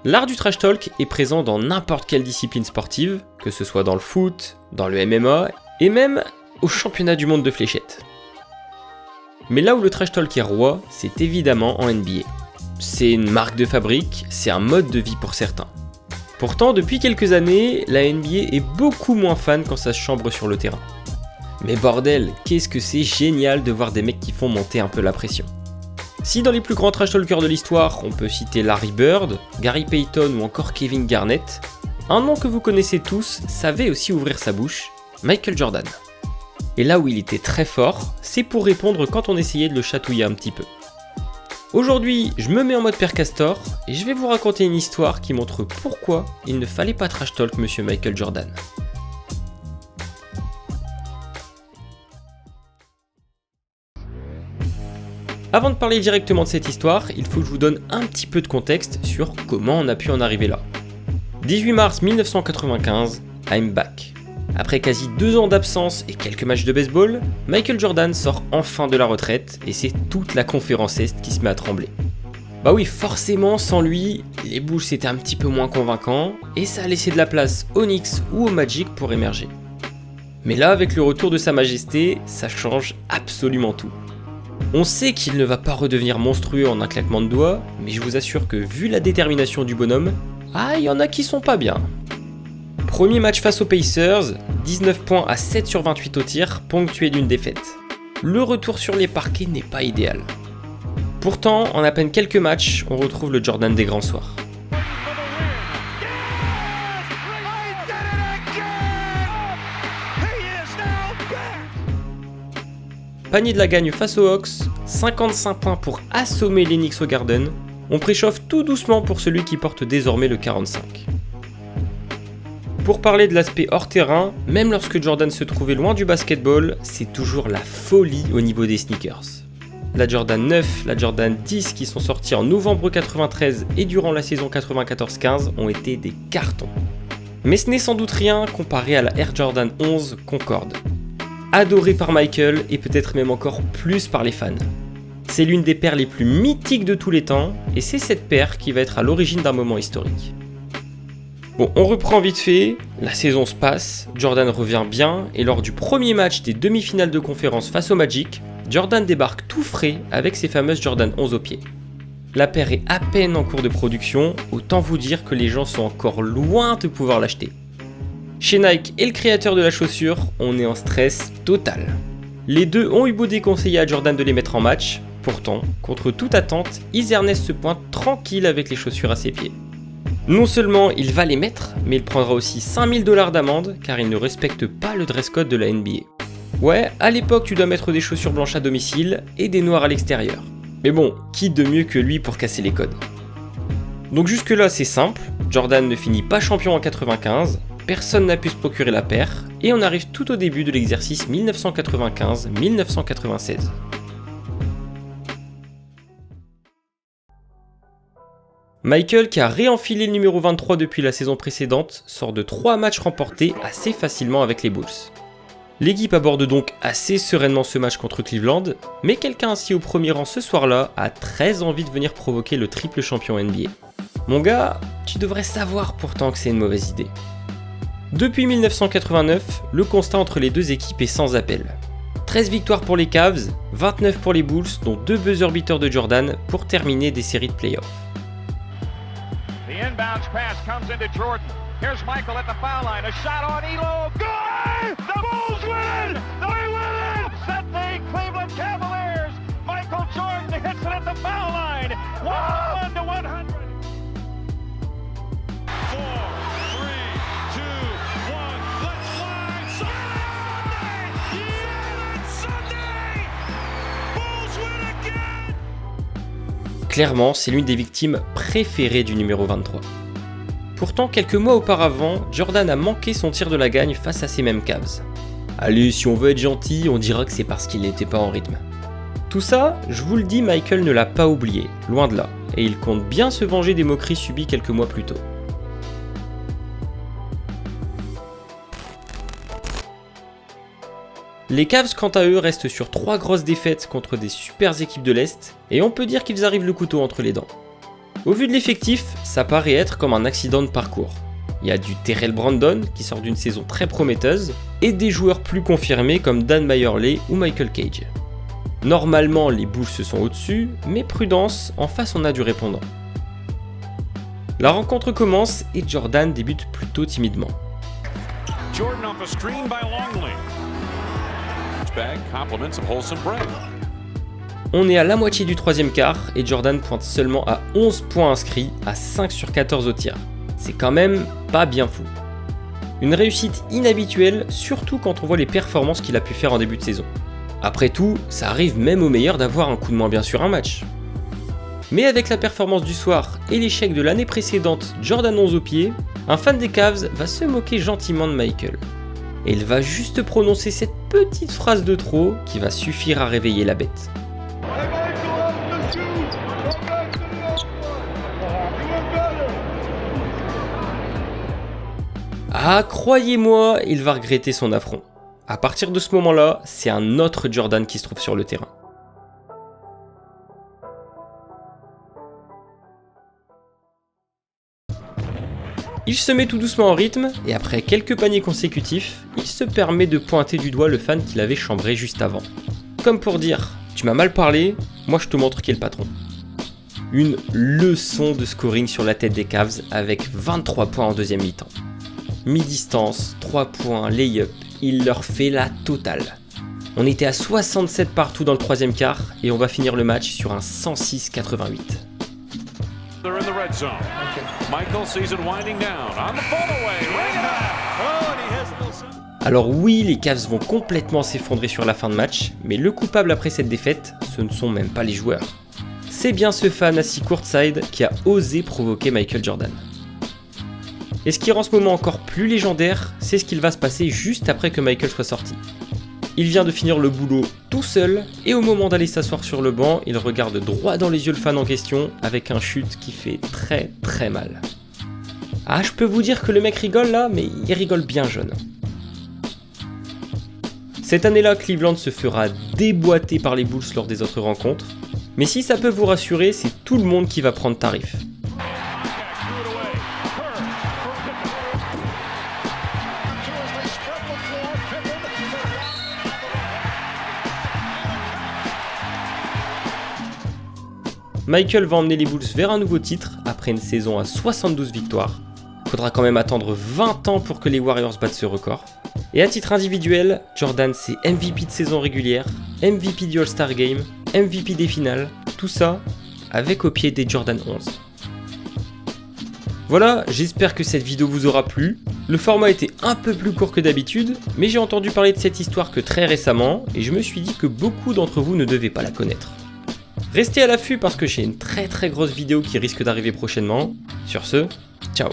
L'art du trash talk est présent dans n'importe quelle discipline sportive, que ce soit dans le foot, dans le MMA, et même au championnat du monde de fléchettes. Mais là où le trash talk est roi, c'est évidemment en NBA. C'est une marque de fabrique, c'est un mode de vie pour certains. Pourtant, depuis quelques années, la NBA est beaucoup moins fan quand ça se chambre sur le terrain. Mais bordel, qu'est-ce que c'est génial de voir des mecs qui font monter un peu la pression. Si dans les plus grands trash talkers de l'histoire, on peut citer Larry Bird, Gary Payton ou encore Kevin Garnett, un nom que vous connaissez tous savait aussi ouvrir sa bouche, Michael Jordan. Et là où il était très fort, c'est pour répondre quand on essayait de le chatouiller un petit peu. Aujourd'hui, je me mets en mode Père Castor et je vais vous raconter une histoire qui montre pourquoi il ne fallait pas trash talk monsieur Michael Jordan. Avant de parler directement de cette histoire, il faut que je vous donne un petit peu de contexte sur comment on a pu en arriver là. 18 mars 1995, I'm back. Après quasi 2 ans d'absence et quelques matchs de baseball, Michael Jordan sort enfin de la retraite et c'est toute la conférence Est qui se met à trembler. Bah oui, forcément, sans lui, les Bulls étaient un petit peu moins convaincants et ça a laissé de la place aux Knicks ou au Magic pour émerger. Mais là, avec le retour de Sa Majesté, ça change absolument tout. On sait qu'il ne va pas redevenir monstrueux en un claquement de doigts, mais je vous assure que vu la détermination du bonhomme, il y en a qui sont pas bien. Premier match face aux Pacers, 19 points à 7 sur 28 au tir, ponctué d'une défaite. Le retour sur les parquets n'est pas idéal. Pourtant, en à peine quelques matchs, on retrouve le Jordan des grands soirs. Panier de la gagne face aux Hawks, 55 points pour assommer les Knicks au Garden. On préchauffe tout doucement pour celui qui porte désormais le 45. Pour parler de l'aspect hors terrain, même lorsque Jordan se trouvait loin du basketball, c'est toujours la folie au niveau des sneakers. La Jordan 9, la Jordan 10 qui sont sortis en novembre 93 et durant la saison 94-15 ont été des cartons. Mais ce n'est sans doute rien comparé à la Air Jordan 11 Concorde. Adorée par Michael et peut-être même encore plus par les fans. C'est l'une des paires les plus mythiques de tous les temps et c'est cette paire qui va être à l'origine d'un moment historique. Bon, on reprend vite fait, la saison se passe, Jordan revient bien et lors du premier match des demi-finales de conférence face au Magic, Jordan débarque tout frais avec ses fameuses Jordan 11 au pied. La paire est à peine en cours de production, autant vous dire que les gens sont encore loin de pouvoir l'acheter. Chez Nike et le créateur de la chaussure, on est en stress total. Les deux ont eu beau déconseiller à Jordan de les mettre en match, pourtant, contre toute attente, Izzy Ernest se pointe tranquille avec les chaussures à ses pieds. Non seulement il va les mettre, mais il prendra aussi 5000 $ d'amende car il ne respecte pas le dress code de la NBA. Ouais, à l'époque tu dois mettre des chaussures blanches à domicile et des noires à l'extérieur. Mais bon, qui de mieux que lui pour casser les codes? Donc jusque là c'est simple, Jordan ne finit pas champion en 95, personne n'a pu se procurer la paire, et on arrive tout au début de l'exercice 1995-1996. Michael, qui a réenfilé le numéro 23 depuis la saison précédente, sort de 3 matchs remportés assez facilement avec les Bulls. L'équipe aborde donc assez sereinement ce match contre Cleveland, mais quelqu'un assis au premier rang ce soir-là a très envie de venir provoquer le triple champion NBA. Mon gars, tu devrais savoir pourtant que c'est une mauvaise idée. Depuis 1989, le constat entre les deux équipes est sans appel. 13 victoires pour les Cavs, 29 pour les Bulls, dont 2 buzzer beaters de Jordan pour terminer des séries de playoffs. The inbounds pass comes into Jordan. Here's Michael at the foul line. A shot on Elo. Good! The Bulls win! They win it! Set the Cleveland Cavaliers. Michael Jordan hits it at the foul line. 101 to 100. 4, 3, 2, 1. Let's fly. Sunday! Bulls win again! Clairement, c'est l'une des victimes préférées du numéro 23. Pourtant, quelques mois auparavant, Jordan a manqué son tir de la gagne face à ces mêmes Cavs. Allez, si on veut être gentil, on dira que c'est parce qu'il n'était pas en rythme. Tout ça, je vous le dis, Michael ne l'a pas oublié, loin de là, et il compte bien se venger des moqueries subies quelques mois plus tôt. Les Cavs, quant à eux, restent sur 3 grosses défaites contre des super équipes de l'Est, et on peut dire qu'ils arrivent le couteau entre les dents. Au vu de l'effectif, ça paraît être comme un accident de parcours. Il y a du Terrell Brandon qui sort d'une saison très prometteuse et des joueurs plus confirmés comme Dan Mayerley ou Michael Cage. Normalement les Bulls se sont au-dessus, mais prudence, en face on a du répondant. La rencontre commence et Jordan débute plutôt timidement. Jordan off a screen by Longley. Bag compliments of wholesome bread. On est à la moitié du troisième quart et Jordan pointe seulement à 11 points inscrits à 5 sur 14 au tir. C'est quand même pas bien fou. Une réussite inhabituelle, surtout quand on voit les performances qu'il a pu faire en début de saison. Après tout, ça arrive même aux meilleurs d'avoir un coup de moins bien sur un match. Mais avec la performance du soir et l'échec de l'année précédente, Jordan 11 au pied, un fan des Cavs va se moquer gentiment de Michael. Et il va juste prononcer cette petite phrase de trop qui va suffire à réveiller la bête. Ah, croyez-moi, il va regretter son affront. À partir de ce moment-là, c'est un autre Jordan qui se trouve sur le terrain. Il se met tout doucement en rythme, et après quelques paniers consécutifs, il se permet de pointer du doigt le fan qu'il avait chambré juste avant. Comme pour dire, tu m'as mal parlé, moi je te montre qui est le patron. Une leçon de scoring sur la tête des Cavs avec 23 points en deuxième mi-temps. Mi-distance, 3 points, lay-up, il leur fait la totale. On était à 67 partout dans le troisième quart et on va finir le match sur un 106-88. They're in the red zone. Michael sees it winding down on the follow-away. Ring it out. Oh, and he hits the little... Alors oui, les Cavs vont complètement s'effondrer sur la fin de match, mais le coupable après cette défaite, ce ne sont même pas les joueurs. C'est bien ce fan assis courtside qui a osé provoquer Michael Jordan. Et ce qui rend ce moment encore plus légendaire, c'est ce qu'il va se passer juste après que Michael soit sorti. Il vient de finir le boulot tout seul, et au moment d'aller s'asseoir sur le banc, il regarde droit dans les yeux le fan en question, avec un chute qui fait très très mal. Ah, je peux vous dire que le mec rigole là, mais il rigole bien jeune. Cette année-là, Cleveland se fera déboîter par les Bulls lors des autres rencontres, mais si ça peut vous rassurer, c'est tout le monde qui va prendre tarif. Michael va emmener les Bulls vers un nouveau titre après une saison à 72 victoires. Faudra quand même attendre 20 ans pour que les Warriors battent ce record. Et à titre individuel, Jordan c'est MVP de saison régulière, MVP du All-Star Game, MVP des finales, tout ça avec au pied des Jordan 11. Voilà, j'espère que cette vidéo vous aura plu. Le format était un peu plus court que d'habitude, mais j'ai entendu parler de cette histoire que très récemment et je me suis dit que beaucoup d'entre vous ne devaient pas la connaître. Restez à l'affût parce que j'ai une très grosse vidéo qui risque d'arriver prochainement. Sur ce, ciao.